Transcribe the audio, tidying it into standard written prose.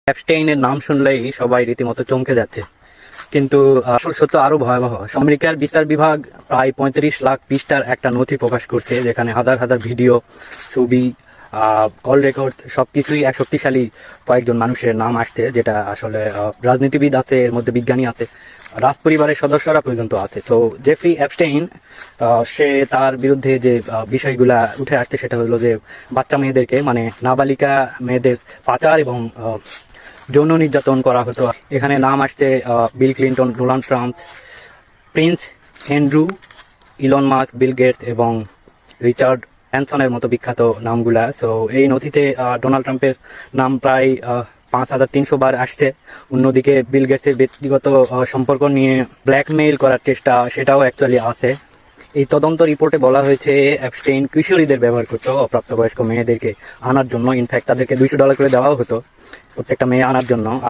অ্যাপস্টেইনের নাম শুনলেই সবাই রীতিমতো চমকে যাচ্ছে, কিন্তু আসল সত্য আরো ভয়াবহ। আমেরিকার বিচার বিভাগ প্রায় 35 লাখ পৃষ্ঠার একটা নথি প্রকাশ করছে, যেখানে হাজার হাজার ভিডিও, ছবি, কল রেকর্ড সবকিছুই এক শক্তিশালী কয়েকজন মানুষের নাম আসছে, যেটা আসলে রাজনীতিবিদ আছে, এর মধ্যে বিজ্ঞানী আছে, রাজ পরিবারের সদস্যরা পর্যন্ত আছে। তো জেফ্রি অ্যাপস্টেইন, সে তার বিরুদ্ধে যে বিষয়গুলা উঠে আসছে সেটা হলো যে বাচ্চা মেয়েদেরকে, মানে নাবালিকা মেয়েদের পাচার এবং যৌন নির্যাতন করা হতো। এখানে নাম আসছে Bill Clinton, Donald Trump, Prince Andrew, Elon Musk, Bill Gates এবং রিচার্ড ব্র্যানসনের মতো বিখ্যাত নামগুলা। সো এই নথিতে ডোনাল্ড ট্রাম্পের নাম প্রায় 5300 বার আসছে। অন্যদিকে বিল গেটসের ব্যক্তিগত সম্পর্ক নিয়ে ব্ল্যাকমেইল করার চেষ্টা, সেটাও অ্যাকচুয়ালি আছে। এই তদন্ত রিপোর্টে বলা হয়েছে অ্যাপস্টেইন কিশোরীদের ব্যবহার করতো অপ্রাপ্তবয়স্ক মেয়েদেরকে আনার জন্য। ইনফ্যাক্ট তাদেরকে $200 করে দেওয়াও হতো প্রত্যেকটা মেয়ে আনার জন্য।